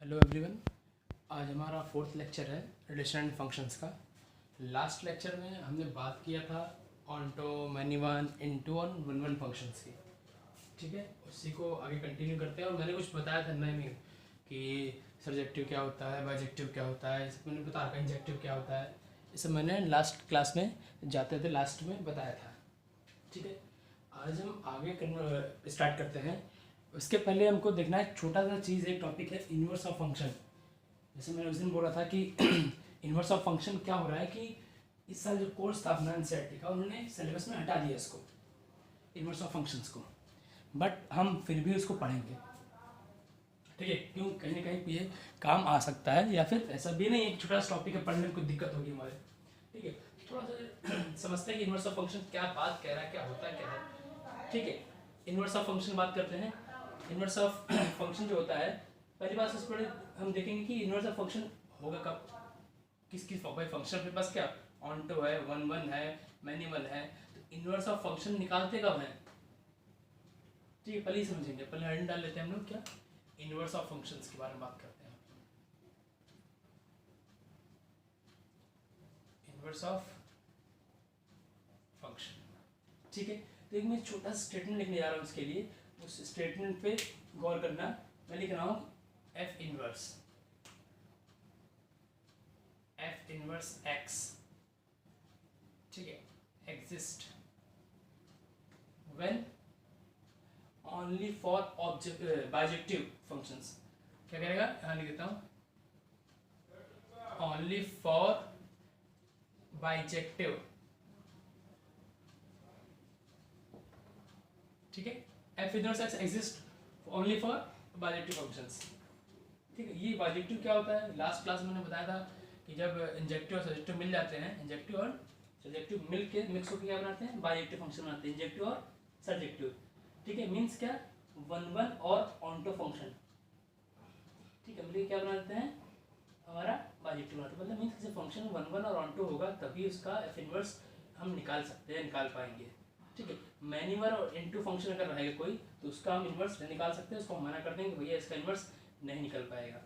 Hello everyone. आज हमारा fourth lecture है रिलेशन एंड फंक्शंस का। लास्ट लेक्चर में हमने बात किया था onto many one into one one one functions की। ठीक है, उसी को आगे कंटिन्यू करते हैं। और मैंने कुछ बताया था नए में कि सब्जेक्टिव क्या होता है, बाइजेक्टिव क्या होता है, मैंने बताया था इंजेक्टिव क्या होता है। इसे मैंने लास्ट क्लास में जाते थे लास्ट में बताया था। ठीक है, आज हम आगे स्टार्ट करते हैं। उसके पहले हमको देखना है छोटा सा चीज़, एक टॉपिक है इन्वर्स ऑफ फंक्शन। जैसे मैंने उस दिन बोला था कि इन्वर्स ऑफ फंक्शन क्या हो रहा है कि इस साल जो कोर्स था अपना एनसीईआरटी का, उन्होंने सिलेबस में हटा दिया इसको, इन्वर्स ऑफ फंक्शंस को। बट हम फिर भी उसको पढ़ेंगे। ठीक है, क्यों, कहीं ना कहीं ये काम आ सकता है, या फिर ऐसा भी नहीं है छोटा सा टॉपिक है, पढ़ने में कोई दिक्कत होगी हमारे। ठीक है, थोड़ा सा समझते हैं कि इन्वर्स ऑफ फंक्शन क्या बात कह रहा है, क्या होता है, क्या है। ठीक है, इन्वर्स ऑफ फंक्शन बात करते हैं। इन्वर्स ऑफ फंक्शन जो होता है, पहली बात इस पर हम देखेंगे कि इन्वर्स ऑफ फंक्शन होगा कब, किस किस फंक्शन के पास क्या ऑन्टो है, वन वन है, मैनी वन है, तो इन्वर्स ऑफ फंक्शन निकालते कब हैं। ठीक है, पहले ही समझेंगे, पहले हेडिंग डाल लेते हैं हम लोग, क्या इन्वर्स ऑफ फंक्शंस के बारे में बात करते हैं। Inverse of function. ठीक है, तो एक मैं छोटा सा स्टेटमेंट लिखने जा रहा हूँ उसके लिए। उस स्टेटमेंट पे गौर करना। मैं लिख रहा हूँ एफ इनवर्स एक्स, ठीक है, exist when only for bijective functions. क्या करेगा, यहाँ लिख देता हूँ, ओनली फॉर बाइजेक्टिव। ठीक है, F inverse x exist only for bijective functions. ठीक है, ये बाइजेक्टिव क्या होता है, लास्ट क्लास में मैंने बताया था कि जब इंजेक्टिव और सब्जेक्टिव मिल जाते हैं, इंजेक्टिव और सब्जेक्टिव मिल के मिक्स होकर क्या बनाते हैं, बाइजेक्टिव फंक्शन बनाते हैं, इंजेक्टिव और सब्जेक्टिव। ठीक है, मीन्स क्या, वन वन और ऑन्टो फंक्शन। ठीक है, मिलकर क्या बनाते हैं, हमारा बाइजेक्टिव बनाते हैं। मतलब मीन्स किसी फंक्शन वन वन और ऑन्टो होगा तभी उसका एफ इनवर्स हम निकाल सकते हैं, निकाल पाएंगे। ठीक है, मैनी वन और इनटू फंक्शन अगर रहेगा कोई तो उसका हम इनवर्स नहीं निकाल सकते, उसको हम मना कर देंगे, भैया इसका इनवर्स नहीं निकल पाएगा।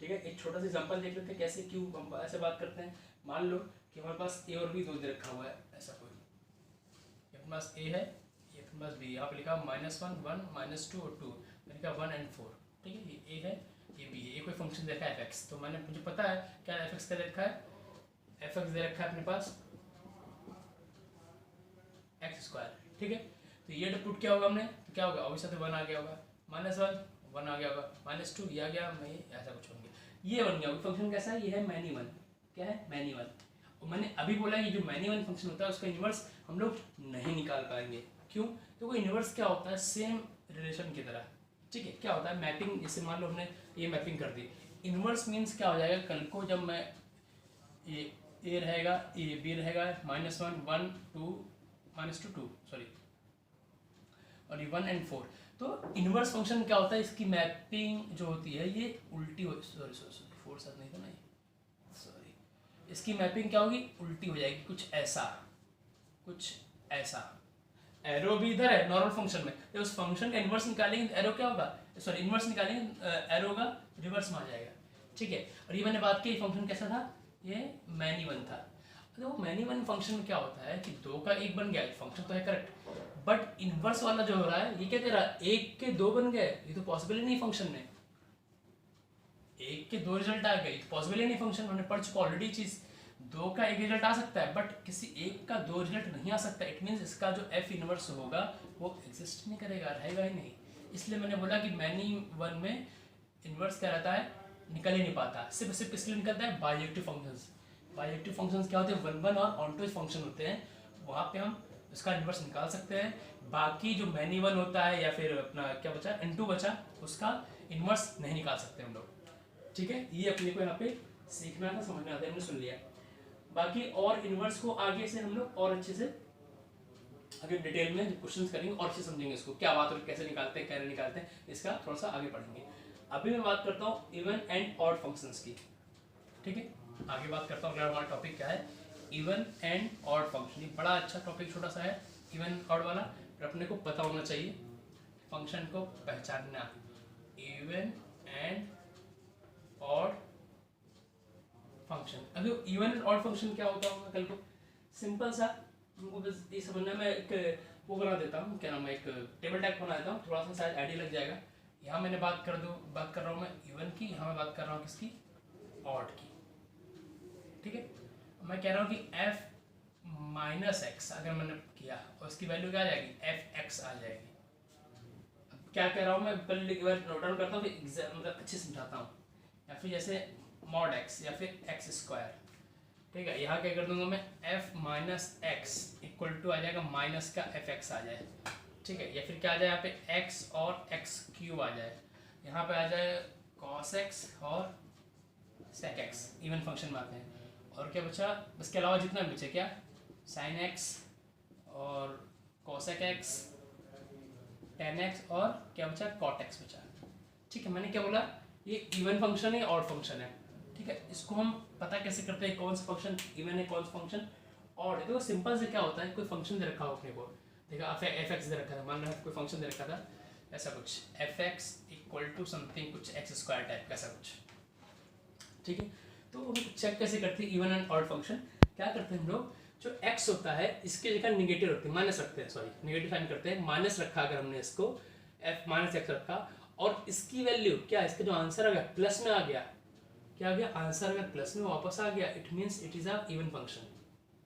ठीक है, एक छोटा सा एग्जांपल देख लेते हैं कैसे, क्यों हम ऐसे बात करते हैं। मान लो कि हमारे पास ए और बी दो दे रखा हुआ है, ऐसा कोई, ये अपने पास ए है, ये अपने पास बी, यहाँ पे लिखा minus one one, minus two और टू, मैंने लिखा वन एंड फोर। ठीक है, ये ए है, ये बी है, ये कोई फंक्शन देखा है एफ एक्स, तो मैंने मुझे पता है क्या एफ एक्स का दे रखा है, एफ एक्स दे रखा है अपने पास एक्स स्क्वायर। ठीक है, तो ये पुट क्या होगा हमने, तो क्या होगा, ऑब्वियसली वन आ गया होगा, माइनस वन वन आ गया होगा, माइनस टू ये आ गया, मैं ऐसा कुछ होंगे, ये बन गया फंक्शन। कैसा है, ये है मैनी वन। क्या है, मैनी वन। और मैंने अभी बोला कि जो मैनी वन फंक्शन होता है उसका इन्वर्स हम लोग नहीं निकाल पाएंगे। क्यों, तो वो इन्वर्स क्या होता है, सेम रिलेशन की तरह। ठीक है, क्या होता है, मैपिंग, जैसे मान लो हमने ये मैपिंग कर दी, इन्वर्स मीन्स क्या हो जाएगा, कल को जब मैं ये ए रहेगा, ये बी रहेगा, minus one one two, minus two sorry, और ये वन एंड फोर, तो इनवर्स फंक्शन क्या होता है, इसकी मैपिंग जो होती है ये उल्टी हो, सॉरी सॉरी सॉरी, फोर साथ नहीं था ना, सॉरी, इसकी मैपिंग क्या होगी, उल्टी हो जाएगी, कुछ ऐसा, कुछ ऐसा। एरो भी इधर है नॉर्मल फंक्शन में, जब उस फंक्शन का इनवर्स निकालेंगे तो एरो क्या होगा, सॉरी इनवर्स निकालेंगे, एरो का रिवर्स में आ जाएगा। ठीक है, और ये मैंने बात की फंक्शन कैसा था, ये मैनी वन था। तो मैनी वन फंक्शन में क्या होता है कि दो का एक बन गया, फंक्शन तो है करेक्ट, बट इनवर्स वाला जो हो रहा है ये क्या कह रहा है, एक के दो बन गए, ये तो पॉसिबल ही नहीं फंक्शन में, एक के दो रिजल्ट आ गए, तो पॉसिबल ही नहीं फंक्शन, हमने पढ़ चुका ऑलरेडी चीज। दो का एक रिजल्ट आ सकता है बट किसी एक का दो रिजल्ट नहीं आ सकता, इट मीन्स इसका जो एफ इनवर्स होगा वो एग्जिस्ट नहीं करेगा, रहेगा ही नहीं। इसलिए मैंने बोला कि मैनी वन में इनवर्स क्या रहता है, निकल ही नहीं पाता, सिर्फ सिर्फ इसलिए निकलता है बाइजेक्टिव फंक्शंस। बाइजेक्टिव फंक्शंस क्या होते हैं, वन वन और ऑन्टो फंक्शन होते हैं, वहाँ पे हम उसका इनवर्स निकाल सकते हैं। बाकी जो मैनी वन होता है या फिर अपना क्या बचा, इनटू बचा, उसका इनवर्स नहीं निकाल सकते हम लोग। ठीक है, ये अपने को यहाँ पे सीखना था, समझना था, हमने सुन लिया। बाकी और इनवर्स को आगे से हम लोग और अच्छे से आगे डिटेल में क्वेश्चन करेंगे और अच्छे समझेंगे इसको, क्या बात है, कैसे निकालते हैं, कैसे निकालते हैं, इसका थोड़ा सा आगे पढ़ेंगे। अभी मैं बात करता हूँ इवन एंड ऑड फंक्शंस की। ठीक है, आगे बात करता हूँ, हमारा टॉपिक क्या है, इवन एंड ऑड फंक्शन। ये बड़ा अच्छा टॉपिक छोटा सा है इवन ऑड वाला, पर अपने को पता होना चाहिए फंक्शन को पहचानना, इवन एंड ऑड फंक्शन। अभी इवन एंड ऑड फंक्शन क्या होता होगा कल को, सिंपल सा हमको बस ये समझना। मैं एक वो बना देता हूँ, क्या नाम है, एक टेबल टाइप बना देता हूँ, थोड़ा सा शायद आइडिया लग जाएगा। यहाँ मैंने बात कर रहा हूँ मैं इवन की, यहाँ मैं बात कर रहा हूँ किसकी, ऑड की। ठीक है, मैं कह रहा हूँ कि f माइनस एक्स अगर मैंने किया और उसकी वैल्यू क्या आ जाएगी, एफ एक्स आ जाएगी। अब क्या कह रहा हूँ मैं, पहले एक बार नोट डाउन करता हूँ, फिर मतलब अच्छे से समझाता हूँ। या फिर जैसे मॉड एक्स या फिर एक्स स्क्वायर, ठीक है, यहाँ क्या कर दूंगा मैं, f minus x equal to आ जाएगा माइनस का एफ एक्स आ जाए। ठीक है, या फिर क्या आ जाए यहाँ पे x और x क्यूब आ जाए, यहाँ पे आ जाए cos x और sec x, इवन फंक्शन में आते हैं। और क्या बचा, इसके अलावा जितना बचे क्या, sin x और cosec x, tan x और क्या बचा, cot x बचा। ठीक है, मैंने क्या बोला, ये इवन फंक्शन है, ऑड फंक्शन है। ठीक है, इसको हम पता कैसे करते हैं कौन सा फंक्शन इवन है, कौन सा फंक्शन ऑड है। देखो सिंपल से क्या होता है, कोई फंक्शन दे रखा हो अपने को, देखा एफ एक्स दे रखा है, मान लो कोई फंक्शन दे रखा था ऐसा कुछ, f x equal to something कुछ एक्स स्क्वायर टाइप का ऐसा कुछ। ठीक है, तो हम चेक कैसे करते हैं इवन एंड ऑड फंक्शन, क्या करते हैं हम लोग, जो x होता है इसके जगह निगेटिव रखते हैं, माइनस रखते हैं, सॉरी निगेटिव साइन करते हैं, माइनस रखा अगर हमने इसको f माइनस एक्स रखा और इसकी वैल्यू क्या, इसका जो आंसर आ गया प्लस में आ गया, क्या आ गया आंसर अगर प्लस में वापस आ गया, it means it is a even function.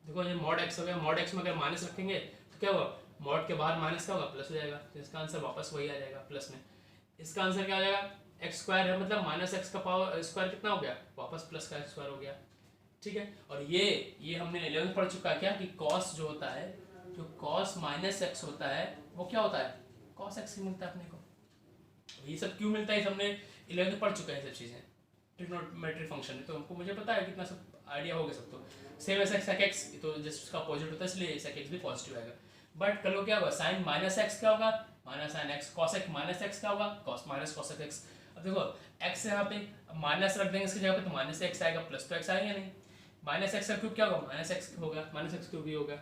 देखो ये मॉड एक्स हो गया, मॉड एक्स में अगर माइनस रखेंगे तो क्या होगा, मॉड के बाहर माइनस क्या होगा, प्लस हो जाएगा, तो इसका आंसर वापस वही आ जाएगा प्लस में। इसका आंसर क्या आ जाएगा, एक्स स्क्वायर है, मतलब माइनस एक्स का पावर स्क्वायर कितना हो गया, वापस प्लस का स्क्वायर हो गया। ठीक है, और ये हमने 11th पढ़ चुका है क्या, कि कॉस जो होता है, जो कॉस माइनस एक्स होता है वो क्या होता है, कॉस एक्स ही मिलता है अपने को। ये सब क्यों मिलता है, हमने 11th पढ़ चुका है सब चीज़ें, ट्रिग्नोमेट्रिक फंक्शन है, तो हमको मुझे पता है कितना सब आइडिया होगा सब। तो सेम ऐसा सेक एक्स तो जस्ट उसका अपोजिट होता है, इसलिए सेक एक्स भी पॉजिटिव आएगा। बट कल को क्या होगा, साइन माइनस एक्स क्या होगा, minus sine x, cos x minus x क्या होगा, कॉस माइनस कॉस एक्स। अब देखो एक्स यहाँ पे माइनस रख देंगे इसकी जगह पे तो माइनस एक्स आएगा, प्लस तो एक्स आएगा नहीं, माइनस एक्स का क्यूब क्या होगा, माइनस एक्स होगा, माइनस एक्स क्यूब भी होगा।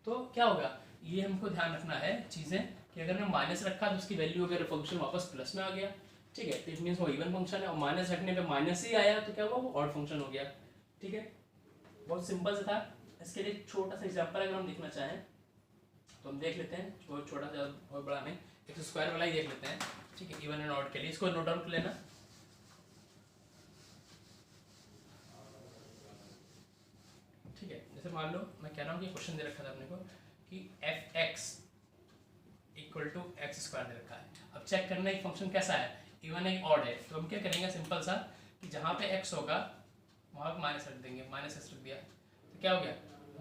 तो क्या होगा, ये हमको ध्यान रखना है चीज़ें, कि अगर हमने माइनस रखा तो उसकी वैल्यू अगर फंक्शन वापस प्लस में आ गया, ठीक है, तो इट मीन्स वो इवन फंक्शन है, और माइनस रखने पे माइनस ही आया तो क्या हुआ, वो ऑड फंक्शन हो गया। ठीक है, बहुत सिंपल सा था। इसके लिए छोटा सा एग्जांपल अगर हम देखना चाहें तो हम देख लेते हैं, बहुत छोटा सा, बहुत बड़ा नहीं, एक स्क्वायर वाला ही देख लेते हैं। ठीक है, इवन एंड ऑड के लिए इसको नोट डाउन कर लेना। ठीक है, जैसे मान लो मैं कह रहा हूँ कि क्वेश्चन दे रखा था अपने को कि f x equal to x square दे रखा है। अब चेक करना है फंक्शन कैसा है, इवन है ऑड है, तो हम क्या करेंगे, सिंपल सा कि जहाँ पे एक्स होगा वहाँ माइनस रख देंगे, माइनस एक्स रख दिया तो क्या हो गया,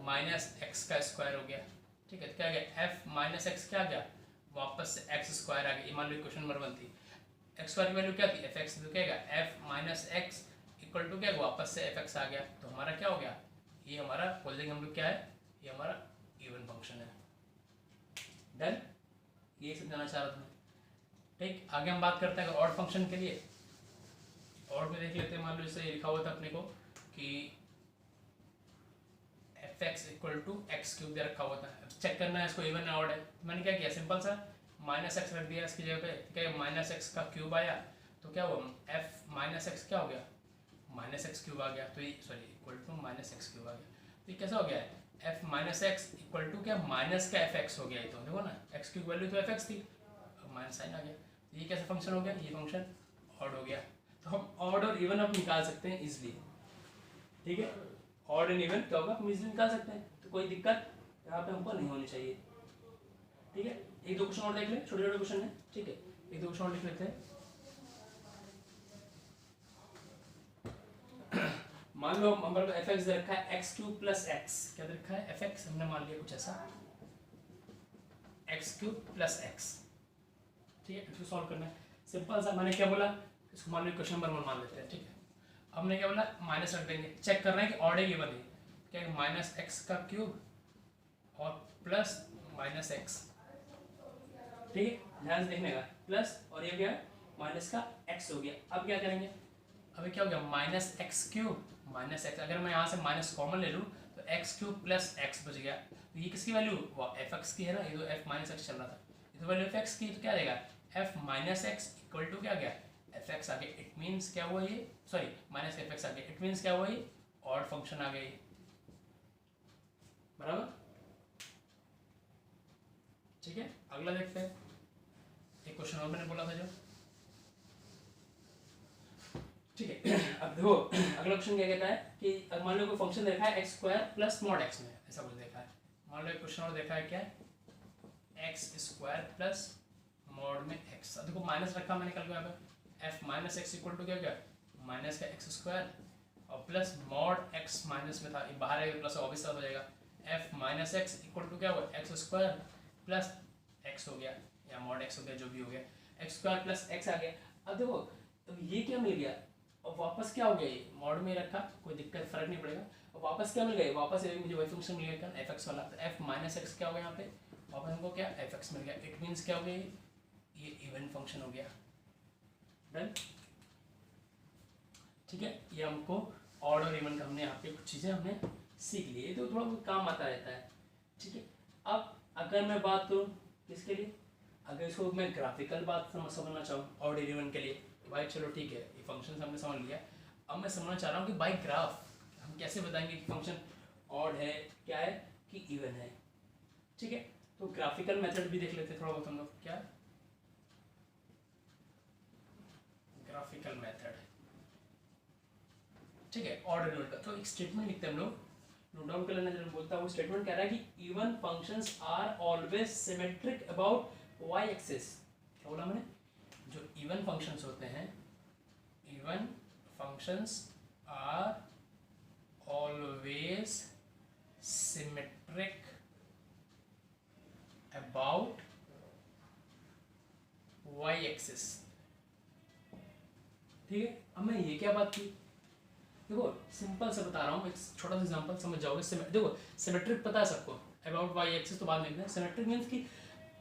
माइनस एक्स का स्क्वायर हो गया। ठीक है, तो क्या आ गया, एफ माइनस एक्स क्या आ गया, वापस से एक्स स्क्वायर आ गया। ये मान लो क्वेश्चन नंबर 1 थी, एक्स स्क्वायर की वैल्यू क्या थी, एफ एक्स, तो क्या गया, f minus x equal to क्या, वापस से एफ एक्स आ गया। तो हमारा क्या हो गया, ये हमारा बोल देंगे हम लोग क्या है, ये हमारा इवन फंक्शन है। डन, ये समझाना चाह रहा था। ठीक, आगे हम बात करते हैं अगर ऑड फंक्शन के लिए। ऑड में देख लेते हैं, मान लो इसे लिखा हुआ था अपने को कि f x equal to x cube दे रखा हुआ था, चेक करना है इसको इवन ऑड है। तो मैंने क्या किया, सिंपल सा माइनस एक्स रख दिया इसकी जगह पे, क्या माइनस एक्स का क्यूब आया तो क्या हुआ, एफ माइनस एक्स क्या हो गया, माइनस एक्स क्यूब आ गया, तो ये sorry equal to minus x cube आ गया। तो ये कैसा हो गया है, f minus x equal to क्या, माइनस का एफ एक्स हो गया। तो देखो ना, एक्स की वैल्यू तो एफ एक्स थी, माइनस साइन आ गया, तो ये कैसा फंक्शन हो गया, ये फंक्शन ऑड हो गया। तो हम ऑड और इवन अब निकाल सकते हैं इजिली। ठीक है, ऑड एंड इवन क्या होगा, हम इजिली निकाल सकते हैं, तो कोई दिक्कत यहाँ पे हमको नहीं होनी चाहिए। ठीक है, एक दो क्वेश्चन और देख लें, छोटे छोटे क्वेश्चन है। ठीक है, एक दो क्वेश्चन और लिख लेते हैं। मान लो हमारे को एफ एक्स दे रखा है एक्स क्यूब प्लस एक्स, क्या दे रखा है, एफ एक्स हमने मान लिया कुछ ऐसा, एक्स क्यूब प्लस एक्स। ठीक है, इसको सॉल्व करना है, सिंपल सा। मैंने क्या बोला, इसको मान लो क्वेश्चन नंबर 1 मान लेते हैं। ठीक है, हमने क्या बोला, माइनस रख देंगे, चेक करना है कि ऑड है इवन है, क्या है, माइनस एक्स का क्यूब और प्लस माइनस एक्स। ठीक है, ध्यान से देखने का, प्लस और ये क्या है, माइनस का एक्स हो गया। अब क्या करेंगे, अभी क्या हो गया, minus x cube minus x, अगर मैं यहाँ से माइनस कॉमन ले लूँ तो एक्स क्यूब प्लस एक्स बच गया। तो ये किसकी वैल्यू, वो एफ एक्स की है ना, ये तो एफ माइनस एक्स चल रहा था, ये तो वैल्यू एफ एक्स की, तो क्या देगा, f minus x equal to क्या गया, एफ एक्स आ गया, इट मीन्स क्या हुआ ये, सॉरी माइनस एफ एक्स आ गया, इट मीन्स क्या हुआ ये ऑड फंक्शन आ गया ये, बराबर। ठीक है, अगला देखते हैं, एक क्वेश्चन और मैंने बोला था जो, ठीक है। अब देखो अगला क्वेश्चन क्या कहता है कि अगर मान लो कोई फंक्शन देखा है x square plus mod x में, ऐसा कुछ देखा है, मान लो एक क्वेश्चन और देखा है क्या, एक्स स्क्वायर प्लस मॉड में एक्स। अब देखो माइनस रखा मैंने कल यहाँ पे, f minus x equal to क्या क्या माइनस का एक्स स्क्वायर और प्लस मॉड एक्स माइनस में था, ये बाहर है प्लस ऑब्वियस हो जाएगा, f minus x equal to क्या हुआ एक्स स्क्वायर प्लस एक्स हो गया या मॉड एक्स हो गया, जो भी हो गया, एक्स स्क्वायर प्लस एक्स आ गया। अब देखो अब ये क्या मिल गया, और वापस क्या हो गया, ये मॉड में रखा कोई दिक्कत फर्क नहीं पड़ेगा, और वापस क्या मिल गया, वापस मुझे वही फंक्शन मिल गया एफ एक्स वाला, एफ माइनस एक्स क्या हो गया यहाँ पे, वापस हमको क्या एफ एक्स मिल गया, इट मीन्स क्या हो गया ये इवन फंक्शन हो गया, डन। ठीक है, ये हमको ऑड और इवन का हमने यहाँ पे कुछ चीज़ें हमने सीख ली, ये तो थोड़ा बहुत काम आता रहता है। ठीक है, अब अगर मैं बात करूँ किसके लिए, अगर इसको मैं ग्राफिकल बात समझना चाहूँ ऑड और इवन के लिए, भाई चलो ठीक है ये फंक्शन हमने समझ लिया, अब मैं समझना चाह रहा हूँ कि बाई ग्राफ हम कैसे बताएंगे कि फंक्शन ऑड है क्या है कि इवन है। ठीक है, तो ग्राफिकल मेथड भी देख लेते हैं थोड़ा बहुत हम लोग, क्या ग्राफिकल मेथड। ठीक है, ऑड और इवन का तो एक स्टेटमेंट लिखते हैं हम लोग, नोट डाउन कर लेना, जब बोलता है वो स्टेटमेंट कह रहा है कि even functions are always symmetric about y axis. क्या बोला मैंने, जो इवन फंक्शंस होते हैं, even functions are always symmetric about y axis. ठीक है, अब मैं ये क्या बात की, देखो सिंपल से बता रहा हूँ, एक छोटा सा एग्जांपल समझ जाओगे। देखो सिमेट्रिक पता है सबको, अबाउट वाई एक्सिस तो बाद में देखते हैं। सिमेट्रिक मीन्स की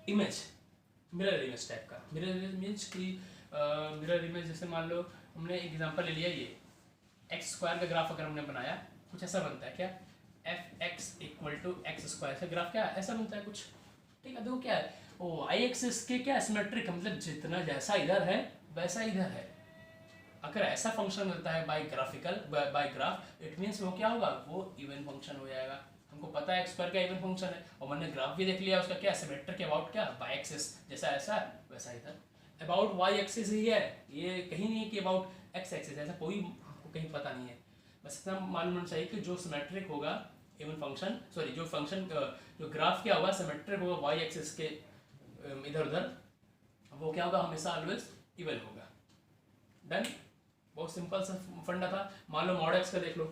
इमेज, मिरर इमेज टाइप का, मिरर इमेज की मिरर इमेज, जैसे मान लो हमने एग्जांपल ले लिया ये एक्स स्क्वायर का ग्राफ अगर हमने बनाया, कुछ ऐसा बनता है क्या, f x equal to x square का ग्राफ क्या ऐसा बनता है कुछ। ठीक है, देखो क्या है वो वाई एक्सिस के क्या सिमेट्रिक, मतलब जितना जैसा इधर है वैसा इधर है। अगर ऐसा फंक्शन मिलता है by graphical by graph, it means वो क्या होगा, वो इवन फंक्शन हो जाएगा। हमको पता है एक्स स्क्वायर का इवन फंक्शन है, और मैंने ग्राफ भी देख लिया उसका क्या सिमेट्रिक अबाउट क्या बाय एक्सिस, जैसा ऐसा वैसा इधर। अबाउट वाई एक्सिस ही है, ये कहीं नहीं कि अबाउट एक्स एक्सिस, ऐसा कोई आपको कहीं पता नहीं है। बस इतना मालूम होना चाहिए कि जो सिमेट्रिक होगा इवन फंक्शन, सॉरी जो फंक्शन जो ग्राफ क्या होगा सिमेट्रिक होगा वाई एक्सिस के इधर उधर, वो क्या होगा हमेशा ऑलवेज इवन होगा। डन, बहुत सिंपल सा फंडा था। मान लो मॉड एक्स का देख लो,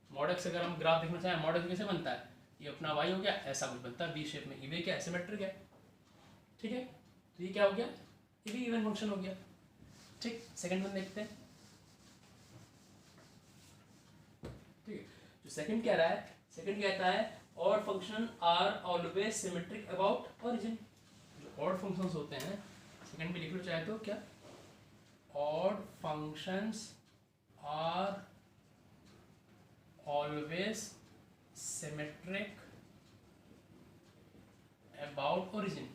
मॉड एक्स अगर हम ग्राफ देखना चाहें, मॉड एक्स कैसे बनता है, ये अपना वाई हो गया, ऐसा कुछ बनता है बी शेप में, ये क्या है सिमेट्रिक है। ठीक है, तो ये क्या हो गया, ये भी इवन फंक्शन हो गया। ठीक, सेकंड वन देखते हैं। ठीक है, जो सेकंड कह रहा है, सेकंड कहता है odd function are always symmetric about origin. जो ऑड फंक्शंस होते हैं, सेकंड भी लिख लो चाहे तो, क्या odd functions are always symmetric about origin।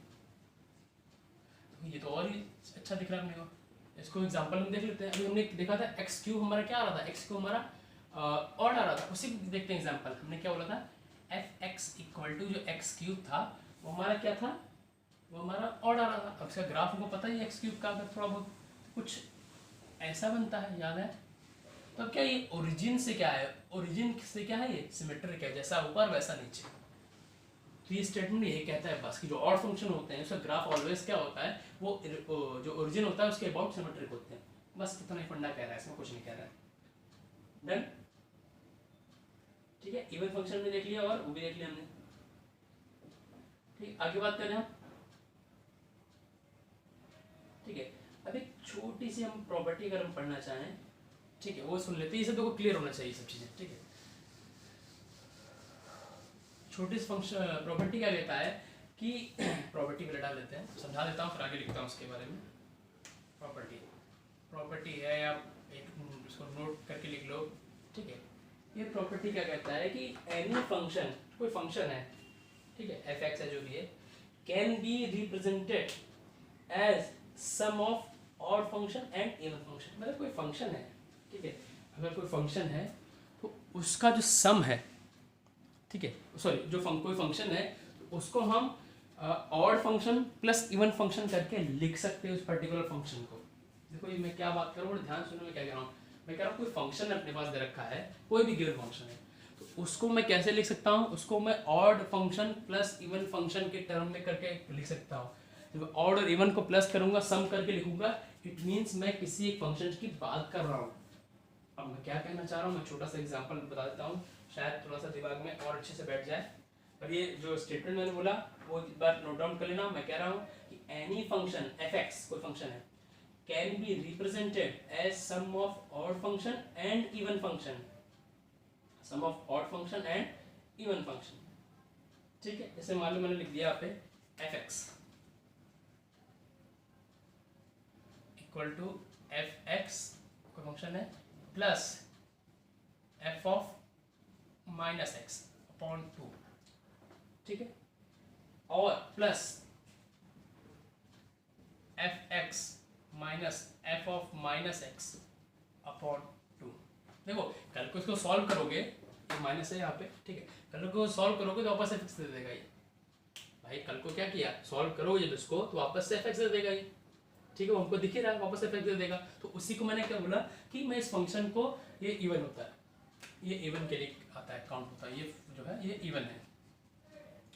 ये तो और ही अच्छा दिख रहा है अपने को। इसको एग्जांपल में देख लेते हैं। अभी हमने देखा था एक्स क्यूब हमारा क्या आ रहा था, एक्स क्यूब हमारा ऑड आ रहा था, उसी देखते हैं एग्जांपल। हमने क्या बोला था, एफ एक्स इक्वल टू जो एक्स क्यूब था वो हमारा क्या था, वो हमारा ऑड आ रहा था। अब इसका ग्राफ हमको पता ही एक्स क्यूब का, अगर थोड़ा बहुत कुछ ऐसा बनता है, याद है। तो अब क्या ये ओरिजिन से क्या है, ओरिजिन से क्या है, ये सिमेट्रिक है, जैसा ऊपर वैसा नीचे। तो ये स्टेटमेंट यही कहता है बस कि जो ऑड फंक्शन होते हैं उसका ग्राफ ऑलवेज क्या होता है, वो जो ओरिजिन होता है उसके अबाउट सिमेट्रिक होते हैं। बस इतना ही फंडा कह रहा है, इसमें कुछ नहीं कह रहा है। डन, ठीक है, इवन फंक्शन में देख लिया और वो भी देख लिया हमने। ठीक, आगे बात करें हम। ठीक है, अब एक छोटी सी हम प्रॉपर्टी अगर हम पढ़ना चाहें, ठीक है, वो सुन लेते हैं। ये सब देखो क्लियर होना चाहिए सब चीज़ें। ठीक है, छोटी सी फंक्शन प्रॉपर्टी क्या कहता है कि प्रॉपर्टी में डाल लेते हैं, समझा देता हूँ फिर आगे लिखता हूँ उसके बारे में। प्रॉपर्टी है, आप एक उसको नोट करके लिख लो। ठीक है, ये प्रॉपर्टी क्या कहता है कि एनी फंक्शन, कोई फंक्शन है, ठीक है, एफ एक्स है जो भी है, can be represented as sum of odd function and even function. मतलब कोई फंक्शन है, ठीक है, अगर कोई फंक्शन है तो उसका जो सम है, ठीक है, सॉरी जो कोई फंक्शन है तो उसको हम odd function plus even function करके लिख सकते हैं उस पर्टिकुलर फंक्शन को। देखो ये मैं क्या बात कर रहा हूँ, ध्यान सुनो मैं क्या कह रहा हूँ। मैं कह रहा हूँ कोई फंक्शन अपने पास दे रखा है, कोई भी गिवन फंक्शन है, तो उसको मैं कैसे लिख सकता हूँ, उसको मैं odd function plus even function के टर्म में करके लिख सकता हूँ। जब ऑड और इवन को प्लस करूंगा, सम करके लिखूंगा, इट मीन्स मैं किसी एक फंक्शन की बात कर रहा हूँ। अब मैं क्या कहना चाह रहा हूँ, मैं छोटा सा एग्जांपल बता देता हूँ, शायद थोड़ा सा दिमाग में और अच्छे से बैठ जाए। पर ये जो स्टेटमेंट मैंने बोला वो एक बार नोट डाउन कर लेना। मैं कह रहा हूँ कि एनी फंक्शन एफ एक्स, कोई फंक्शन है, can be represented as sum of odd function and even function, sum of odd function and even function, ठीक है। जैसे मान लो मैंने लिख दिया यहाँ पे f x equal to f x कोई फंक्शन है plus f of minus x upon 2, ठीक है, और plus f x minus f of minus x upon 2। देखो कल को इसको सॉल्व करोगे, ये माइनस है यहाँ पे, ठीक है, कल को सॉल्व करोगे तो वापस एफ एक्स दे देगा ये। भाई कल को क्या किया, सॉल्व करोगे जब इसको तो वापस से एफ एक्स दे देगा ये, ठीक है, वो हमको दिख ही रहा है, वापस एफ एक्स दे देगा। तो उसी को मैंने क्या बोला कि मैं इस फंक्शन को, ये इवन होता है, ये इवन के लिए आता है, काउंट होता है, ये जो है ये इवन है,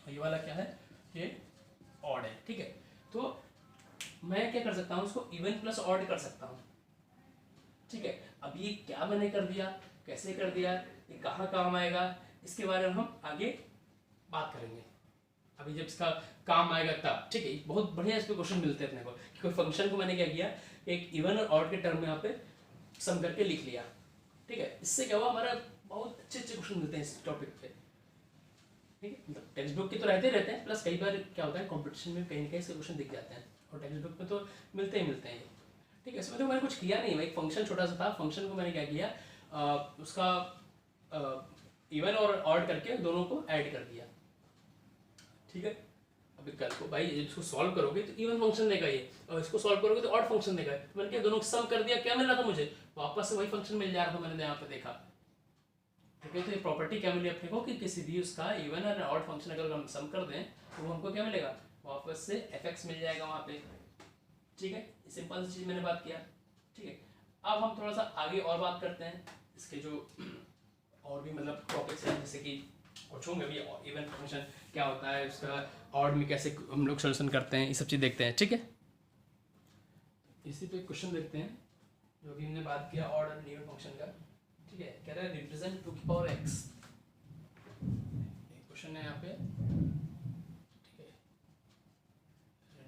और ये वाला क्या है, ये ऑड है, ठीक है। तो मैं क्या कर सकता हूँ, उसको इवन प्लस ऑड कर सकता हूँ, ठीक है। अब ये क्या मैंने कर दिया, कैसे कर दिया, ये कहाँ काम आएगा, इसके बारे में हम आगे बात करेंगे। अभी जब इसका काम आएगा तब, ठीक है, बहुत बढ़िया इस पे क्वेश्चन मिलते हैं अपने को कि कोई फंक्शन को मैंने क्या किया, एक इवन और ऑड के टर्म में यहाँ पे सम करके लिख लिया, ठीक है। इससे क्या हुआ, हमारा बहुत अच्छे अच्छे क्वेश्चन मिलते हैं इस टॉपिक पे, ठीक है। मतलब टेक्स्ट बुक के तो रहते हैं, प्लस कई बार क्या होता है कॉम्पिटिशन में कहीं ना कहीं से क्वेश्चन दिख जाते हैं, और टेक्स्ट बुक में तो मिलते ही मिलते हैं ये, ठीक है। इसमें तो मैंने कुछ किया नहीं, एक फंक्शन छोटा सा था, फंक्शन को मैंने क्या किया, उसका इवन और ऑड करके दोनों को ऐड कर दिया, ठीक है। अभी कल को भाई इसको सॉल्व करोगे तो इवन फंक्शन देगा ये, और इसको सॉल्व करोगे तो ऑड फंक्शन देगा। तो मैंने क्या दोनों को सम कर दिया, क्या मिल रहा था मुझे, वापस से वही फंक्शन मिल जा रहा था, मैंने यहाँ पे देखा, ठीक है। तो ये प्रॉपर्टी क्या मिली अपने को कि किसी भी उसका इवन और ऑड फंक्शन अगर हम सम कर दें तो वो हमको क्या मिलेगा, वापस से एफ एक्स मिल जाएगा वहाँ पे, ठीक है। सिंपल सी चीज़ मैंने बात किया, ठीक है। अब हम थोड़ा सा आगे और बात करते हैं इसके जो और भी मतलब टॉपिक्स हैं, जैसे कि कुछ होंगे भी, इवन फंक्शन क्या होता है, उसका ऑड में कैसे हम लोग सोल्यूशन करते हैं, ये सब चीज़ देखते हैं, ठीक है। इसी पे क्वेश्चन देखते हैं जो भी हमने बात किया ऑड और इवन फंक्शन का, ठीक है। कह रहा है रिप्रेजेंट 2 की पावर x, क्वेश्चन है यहाँ पे, ठीक है,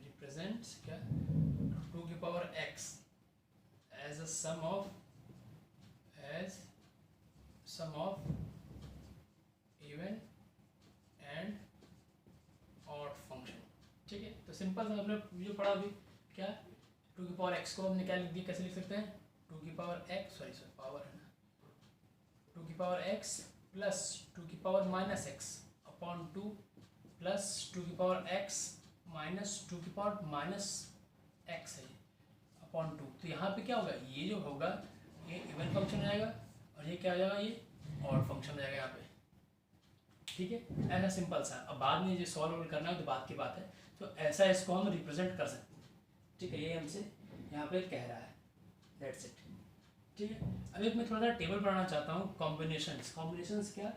रिप्रेजेंट क्या 2 की power x as a sum of even and odd function, ठीक है। तो सिंपल सा हमने जो पढ़ा अभी क्या, 2 की पावर x को हमने क्या लिख दिया, कैसे लिख सकते हैं, 2 की पावर x, सॉरी पावर है ना, 2 की पावर x प्लस 2 की power minus x upon 2 plus 2 की पावर x माइनस 2 की पावर माइनस एक्स है अपॉन 2। तो यहाँ पे क्या होगा, ये जो होगा ये इवन फंक्शन आएगा, और ये क्या हो जाएगा, ये ऑड फंक्शन हो जाएगा यहाँ पे, ठीक है। ऐसा सिंपल सा, अब बाद में ये सॉल्व करना है तो बात की बात है, तो ऐसा इसको हम रिप्रेजेंट कर सकते हैं, ठीक है। ये हमसे यहाँ पे कह रहा है, दैट्स इट, ठीक है। अभी मैं थोड़ा सा टेबल बनाना चाहता हूँ, कॉम्बिनेशंस क्या,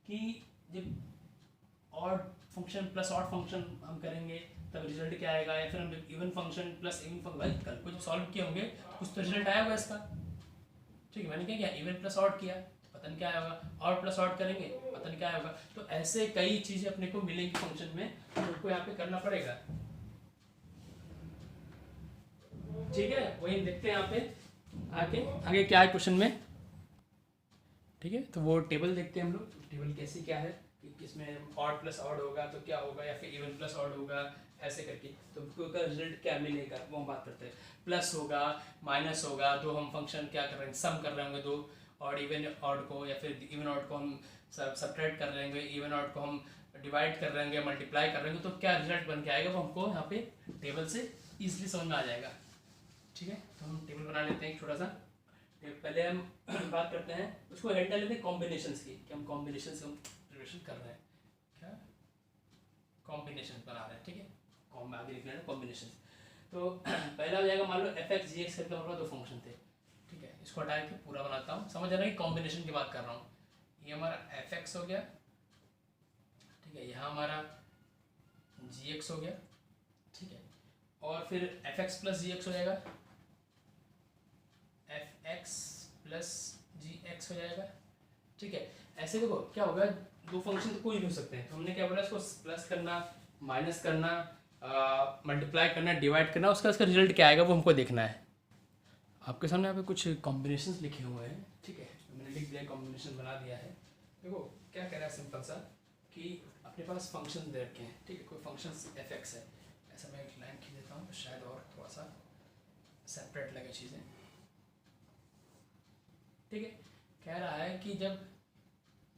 कि जब odd function plus odd function हम करेंगे तब रिजल्ट क्या आएगा, या फिर हम even function plus even function, भाई कल को जब सॉल्व किए होंगे तो कुछ तो रिजल्ट आया होगा इसका, ठीक है। मैंने क्या किया, इवन प्लस ऑड किया, पता नहीं क्या आया होगा, ऑड प्लस ऑड करेंगे पता नहीं क्या आया होगा। तो ऐसे कई चीज़ें अपने को मिलेंगी फंक्शन में, तो उनको यहाँ पे करना पड़ेगा, ठीक है। वही देखते हैं यहाँ पे आगे क्या है क्वेश्चन में, ठीक है। तो वो टेबल देखते हैं हम लोग, टेबल कैसी क्या है कि किसमें ऑड प्लस ऑड होगा तो क्या होगा, या फिर इवन प्लस ऑड होगा, ऐसे करके तो उसका रिजल्ट क्या मिलेगा वो हम बात करते हैं। प्लस होगा, माइनस होगा, तो हम फंक्शन क्या कर रहे हैं, सम कर रहे होंगे दो ऑड इवन ऑड को, या फिर इवन ऑड को हम सब्ट्रैक्ट कर रहे होंगे, इवन ऑड को हम डिवाइड कर रहे होंगे, मल्टीप्लाई कर रहे होंगे, तो क्या रिजल्ट बन के आएगा वो हमको यहाँ पे टेबल से ईजिली समझ में आ जाएगा, ठीक है, तो हम टेबल बना लेते हैं एक छोटा सा। पहले हम बात करते हैं उसको हेड डाल लेते हैं कॉम्बिनेशंस की, कि हम कॉम्बिनेशन से हम रिलेशन कर रहे हैं, क्या कॉम्बिनेशन बना रहे हैं। ठीक है, आगे लिख लेना कॉम्बिनेशन। तो पहला हो जाएगा, मान लो एफ एक्स जी एक्स करके हमारे पास दो फंक्शन थे। ठीक है, इसको हटा के पूरा बनाता हूँ, समझ आ रहा है कि कॉम्बिनेशन की बात कर रहा हूँ। ये हमारा एफ एक्स हो गया, ठीक है, यहाँ हमारा जी एक्स हो गया, ठीक है, और फिर एफ एक्स प्लस जी एक्स हो जाएगा, एफ एक्स प्लस जी एक्स हो जाएगा। ठीक है, ऐसे देखो क्या होगा, दो फंक्शन तो कोई भी हो सकते हैं, तो हमने क्या बोला, इसको प्लस करना, माइनस करना, मल्टीप्लाई करना, डिवाइड करना, उसका रिजल्ट क्या आएगा वो हमको देखना है। आपके सामने यहाँ पे कुछ कॉम्बिनेशंस लिखे हुए हैं। ठीक है, मैंने लिख दिया, कॉम्बिनेशन बना दिया है। देखो क्या कह रहा है सिंपल सा, कि अपने पास फंक्शन दे रखे हैं। ठीक है, कोई फंक्शन एफ एक्स है, ऐसा मैं एक लाइन खींच देता हूँ, शायद और थोड़ा सा सेपरेट लगे चीज़ें। ठीक है, कह रहा है कि जब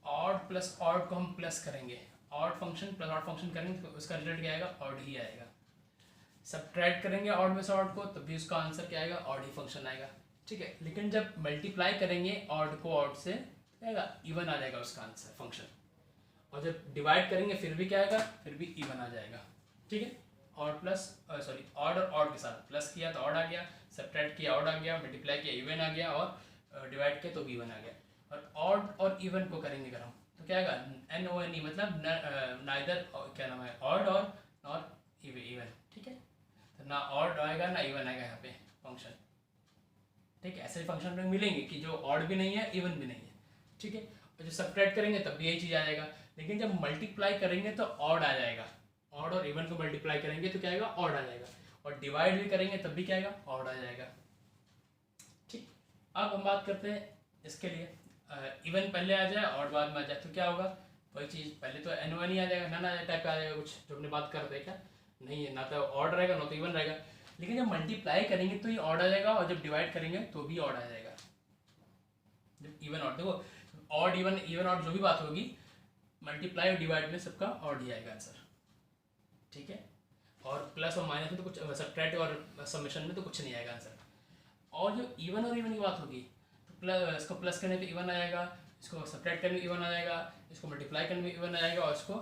ऑड प्लस ऑड को हम प्लस करेंगे, odd function plus odd function करेंगे तो उसका रिजल्ट क्या आएगा, ऑड ही आएगा। सब्ट्रैक्ट करेंगे ऑड में से ऑड को, तो भी उसका आंसर क्या आएगा, ऑड ही फंक्शन आएगा। ठीक है, लेकिन जब मल्टीप्लाई करेंगे ऑड को ऑड से, क्या आएगा, इवन आ जाएगा उसका आंसर फंक्शन। और जब डिवाइड करेंगे फिर भी क्या आएगा, फिर भी इवन आ जाएगा। ठीक है, ऑड प्लस सॉरी ऑड और ऑड के साथ प्लस किया तो ऑड आ गया, सब्ट्रैक्ट किया ऑड आ गया, मल्टीप्लाई किया इवन आ गया, और डिवाइड किया तो भी इवन आ गया। और ऑड और इवन को करेंगे अगर हम, तो क्या आएगा, एन ओ एन ई, मतलब नाइदर, क्या नाम है, ऑड और नॉट इवन। ठीक है, तो ना ऑड आएगा ना इवन आएगा यहाँ पे फंक्शन। ठीक है, ऐसे फंक्शन में मिलेंगे कि जो ऑड भी नहीं है इवन भी नहीं है। ठीक है, और जो सब्ट्रैक्ट करेंगे तब भी यही चीज़ आ जाएगा, लेकिन जब मल्टीप्लाई करेंगे तो ऑड आ जाएगा। ऑड और इवन को मल्टीप्लाई करेंगे तो क्या आएगा, ऑड आ जाएगा, और डिवाइड भी करेंगे तब भी क्या आएगा, ऑड आ जाएगा। ठीक, अब हम बात करते हैं इसके लिए, इवन पहले आ जाए ऑड बाद में आ जाए तो क्या होगा, वही चीज़, पहले तो एन वन ही आ जाएगा, ना टाइप का आ जाएगा कुछ, जो अपने बात कर रहे क्या नहीं है, ना तो ऑड रहेगा ना तो इवन रहेगा। लेकिन जब मल्टीप्लाई करेंगे तो ये ऑड आ जाएगा, और जब डिवाइड करेंगे तो भी ऑड आ जाएगा। जब इवन ऑड, देखो ऑड इवन, इवन ऑड जो भी बात होगी, मल्टीप्लाई और डिवाइड में सबका ऑड ही आएगा आंसर। ठीक है, और प्लस और माइनस में तो कुछ, सब्ट्रैक्ट और समेशन में तो कुछ नहीं आएगा आंसर। और जो इवन और इवन की बात होगी, तो प्लस, इसको प्लस करने पे इवन आएगा, इसको सब्ट्रैक्ट करने पे इवन आ जाएगा, इसको मल्टीप्लाई करने पे इवन आएगा, और इसको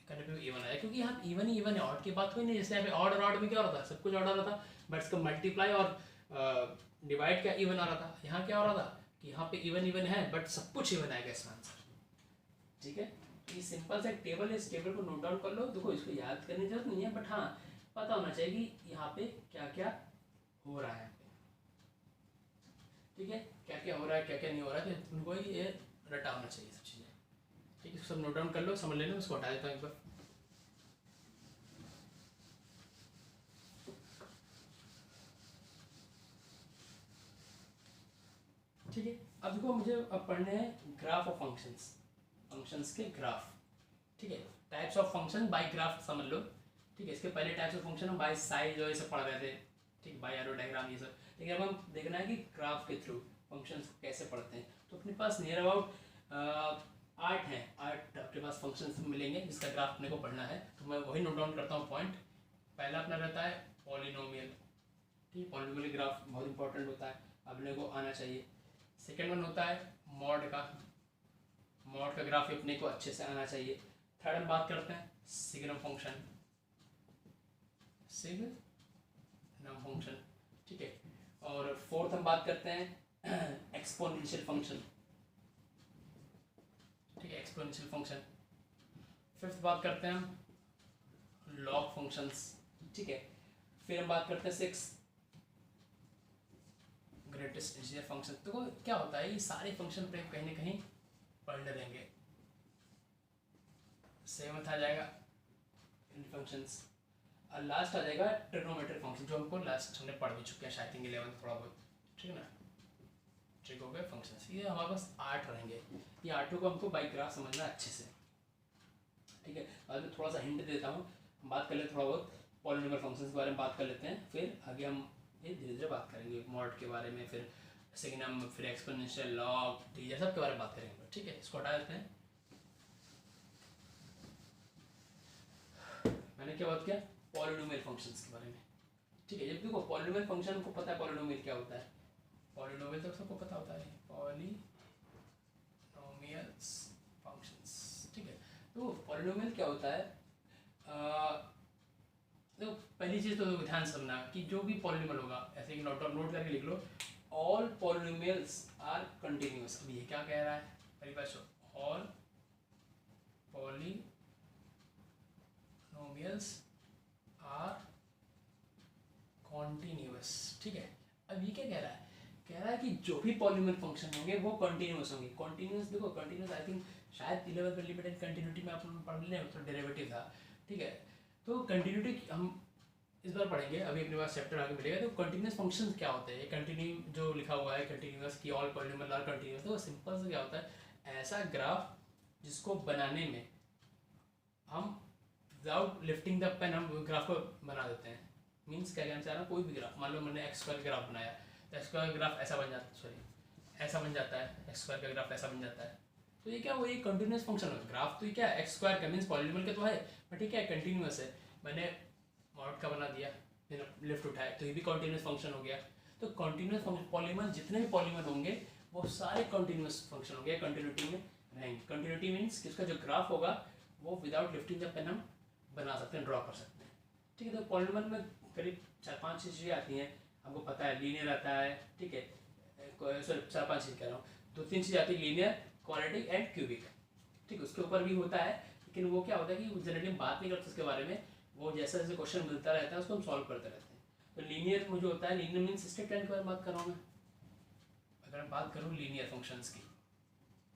करने पे इवन आएगा, क्योंकि यहाँ इवन ही इवन है, ऑड की बात हुई नहीं। जैसे यहाँ पे ऑड और ऑड में क्या हो रहा था, सब कुछ ऑड आ रहा था, बट इसका मल्टीप्लाई और डिवाइड क्या इवन आ रहा था। यहाँ क्या हो रहा था कि यहाँ पे इवन इवन है, बट सब कुछ इवन आएगा इसका आंसर। ठीक है, ये सिंपल सा एक टेबल है, इस टेबल को नोट डाउन कर लो। देखो इसको याद करने की जरूरत नहीं है, बट हाँ पता होना चाहिए कि यहाँ पे क्या क्या हो रहा है। ठीक है, क्या क्या हो रहा है, क्या क्या नहीं हो रहा है, तो उनको ये रटा होना चाहिए सब चीज़ें। ठीक है, सब नोट डाउन कर लो, समझ लेना। उसको हटा देता हूँ एक बार। ठीक है, अब देखो मुझे अब पढ़ने हैं ग्राफ ऑफ फंक्शंस, फंक्शंस के ग्राफ। ठीक है, types of function by graph समझ लो। ठीक है, इसके पहले टाइप्स ऑफ फंक्शन हम बाय साइज और ये सब पढ़ रहे थे। ठीक, बाय एरो डायग्राम ये सब, लेकिन अब हम देखना है कि ग्राफ के थ्रू फंक्शंस को कैसे पढ़ते हैं। तो अपने पास नियर अबाउट 8 हैं, 8 अपने पास फंक्शंस मिलेंगे जिसका ग्राफ अपने को पढ़ना है। तो मैं वही नोट डाउन करता हूँ पॉइंट। पहला अपना रहता है पॉलिनोमियल। ठीक, पॉलिनोमियल ग्राफ बहुत इंपॉर्टेंट होता है, अपने को आना चाहिए। सेकेंड वन होता है मॉड का, मॉड का ग्राफ अपने को अच्छे से आना चाहिए। थर्ड हम बात करते हैं सिग्नम फंक्शन, सिग्नम फंक्शन। ठीक है, और फोर्थ हम बात करते हैं एक्सपोनेंशियल फंक्शन। ठीक है, एक्सपोनेंशियल फंक्शन। फिफ्थ बात करते हैं हम लॉग फंक्शंस। ठीक है, फिर हम बात करते हैं 6 ग्रेटेस्ट इंटीजर फंक्शन। तो क्या होता है, ये सारे फंक्शन पे कहीं ना कहीं पढ़ लेंगे। सेवंथ आ जाएगा फंक्शंस, और लास्ट आ जाएगा ट्रिग्नोमेट्रिक फंक्शन, जो हमको लास्ट हमने पढ़ भी चुके हैं शायद 11th थोड़ा बहुत। ठीक है ना, ट्रिक हो गए फंक्शंस, ये हमारे पास 8 रहेंगे। ये 8 को हमको बाई ग्राफ समझना अच्छे से। ठीक है, बाद में थोड़ा सा हिंट देता हूँ, हम बात कर लेते थोड़ा बहुत पॉलिनोमियल फंक्शंस के बारे में बात कर लेते हैं, फिर आगे हम ये धीरे धीरे बात करेंगे मॉड के बारे में, फिर सिग्नम, फिर एक्सपोनेंशियल, लॉग, टीजर, सब के बारे में बात करेंगे। ठीक है, इसको हटा देते हैं। मैंने क्या बात किया, पॉलिनोमियल फंक्शंस के बारे में। ठीक है। जब देखो पॉलिनोमियल फंक्शन को पता है पॉलिनोमियल क्या होता है, पॉलिनोमियल तो सबको पता होता है, पॉलिनोमियल्स फंक्शंस। ठीक है, तो पॉलिनोमियल क्या होता है, देखो पहली चीज़ तो ध्यान समझना कि जो भी पॉलिनोमियल होगा, ऐसे एक नोट करके लिख लो, ऑल पॉलिनोमियल्स आर कंटिन्यूअस। अब ये क्या कह रहा है, पहली बात so all polynomials are continuous. ठीक है, अब ये क्या कह रहा है, कह रहा है कि जो भी पॉलिनोमियल फंक्शन होंगे वो कॉन्टिन्यूअस होंगे। कॉन्टिन्यूअस देखो, कॉन्टिन्यूअस आई थिंक शायद 11th में लिमिटेड कंटिन्यूटी में आप लोग पढ़ लें, तो डेरिवेटिव था। ठीक है, तो कंटिन्यूटी हम इस बार पढ़ेंगे, अभी अपने पास चैप्टर आगे मिलेगा। तो कंटिन्यूअस फंक्शंस क्या होते हैं, ये कंटिन्यू जो लिखा हुआ है कंटिन्यूअस की ऑल पॉलिनोमियल आर कंटिन्यूअस, तो सिंपल से क्या होता है, ऐसा ग्राफ जिसको बनाने में हम विदाउट लिफ्टिंग द पेन हम ग्राफ को बना देते हैं। मीन्स क्या कहना चाह रहा हूँ, कोई भी ग्राफ, मान लो मैंने एक्स स्क्वायर ग्राफ बनाया, तो एक्स स्क्वायर ग्राफ ऐसा बन जाता है, सॉरी ऐसा बन जाता है, एक्स स्क्वायर का ग्राफ ऐसा बन जाता है। तो ये क्या, वो एक कंटिन्यूअस फंक्शन है। ग्राफ तो ये क्या है, एक्स स्क्वायर का मीन्स पॉलिनोमियल का तो है, बट ये क्या है, कंटिन्यूअस है। मैंने मॉड का बना दिया, फिर लिफ्ट उठाया, तो ये भी कंटिन्यूअस फंक्शन हो गया। तो कंटिन्यूअस फंक्शन पॉलिनोमियल, जितने भी पॉलिनोमियल होंगे वो सारे कंटिन्यूअस फंक्शन होंगे, कंटिन्यूटी में रहेंगे। कंटिन्यूटी मीन्स कि उसका जो ग्राफ होगा वो विदाउट लिफ्टिंग द पेन हम बना सकते हैं, ड्रॉ कर सकते हैं। ठीक है, तो पॉलिनोमियल में करीब 4-5 चीज़ें आती हैं, हमको पता है लीनियर आता है। ठीक है, सॉरी 4-5 चीज़ कह रहा हूँ, 2-3 चीज़ आती है, लीनियर, क्वाड्रेटिक एंड क्यूबिक। ठीक है, उसके ऊपर भी होता है, लेकिन वो क्या होता है कि जनरली हम बात नहीं करते उसके बारे में, वो जैसा जैसे क्वेश्चन मिलता रहता है उसको हम सॉल्व करते रहते हैं। तो लीनियर मुझे होता है, लीनियर मीन्स स्ट्रेट लाइन की बात कर रहा हूँ मैं, अगर मैं बात करूँ लीनियर फंक्शंस की।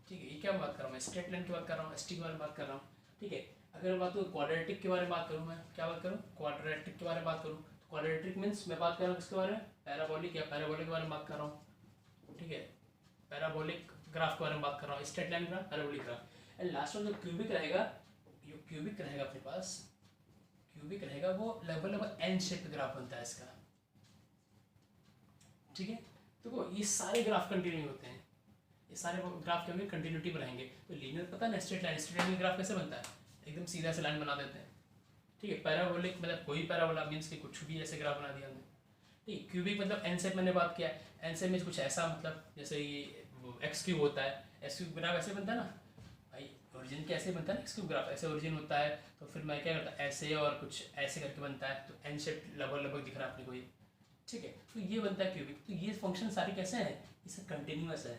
ठीक है, ये क्या बात कर रहा हूँ मैं, स्ट्रेट लाइन की बात कर रहा हूँ, एसटी के बारे में बात कर रहा हूँ। ठीक है, अगर मैं बात करूँ क्वाड्रेटिक के बारे में बात करूँ, मैं क्या बात करूँ, क्वाड्रेटिक के बारे में बात करूँ, तो क्वाड्रेटिक मीन्स मैं बात कर रहा हूँ किसके बारे में, पैराबोलिक या पैराबोलिक के बारे में बात कर रहा हूँ। ठीक है, पैराबोलिक ग्राफ के बारे में बात कर रहा हूँ, straight line graph, parabolic graph. And last में जो क्यूबिक रहेगा, जो क्यूबिक रहेगा अपने पास, क्यूबिक रहेगा वो लगभग एन शेप ग्राफ बनता है इसका। ठीक है, तो ये सारे ग्राफ कंटिन्यू होते हैं, ये सारे ग्राफ के होंगे कंटिन्यूटी में रहेंगे। तो लीनियर पता है, स्ट्रेट लाइन ग्राफ कैसे बनता है, एकदम सीधा से लाइन बना देते हैं। ठीक है, पैराबोलिक मतलब कोई पैराबोला मीन्स कि कुछ भी ऐसे ग्राफ बना दिया हमने। ठीक है, क्यूबिक मतलब एन शेप मैंने बात किया, एन शेप में कुछ ऐसा, मतलब जैसे ये एक्स क्यूब होता है, एक्स क्यूब ग्राफ ऐसे बनता है ना भाई, ओरिजिन कैसे बनता है ना, एक्स क्यूब ग्राफ ऐसे ओरिजिन होता है। तो फिर मैं क्या करता, ऐसे और कुछ ऐसे करके बनता है, तो एन शेप लगभग दिख रहा है अपने को ये। ठीक है, तो ये बनता है क्यूबिक। तो ये फंक्शन सारे कैसे हैं, इसे कंटिन्यूअस है।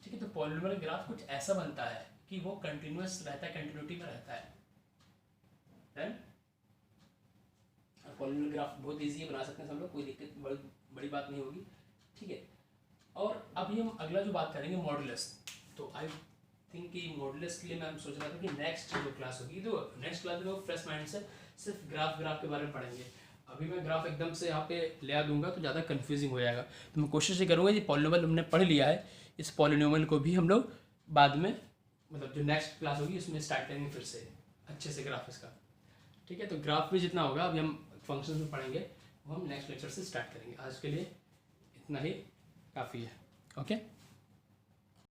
ठीक है, तो पॉलिनोमियल ग्राफ कुछ ऐसा बनता है कि वो कंटिन्यूअस रहता है, कंटिन्यूटी में रहता है। पॉलिनोमियल ग्राफ बहुत इजी है, बना सकते हैं सब लोग, कोई दिक्कत बड़ी बात नहीं होगी। ठीक है, और अभी हम अगला जो बात करेंगे मॉडुलस। तो आई थिंक कि मॉडुलस के लिए मैं सोच रहा था कि नेक्स्ट जो क्लास होगी, तो नेक्स्ट क्लास में फ्रेश माइंड से सिर्फ ग्राफ के बारे में पढ़ेंगे। अभी मैं ग्राफ एकदम से यहाँ पे ले आ दूंगा तो ज़्यादा कन्फ्यूजिंग हो जाएगा। तो मैं कोशिश ये करूँगा कि पॉलिनोमियल हमने पढ़ लिया है, इस पॉलिनोमियल को भी हम लोग बाद में, मतलब जो नेक्स्ट क्लास होगी उसमें स्टार्ट करेंगे फिर से अच्छे से ग्राफ इसका। ठीक है, तो ग्राफ भी जितना होगा अभी हम फंक्शन में पढ़ेंगे, वो हम नेक्स्ट लेक्चर से स्टार्ट करेंगे। आज के लिए इतना ही काफ़ी है। ओके।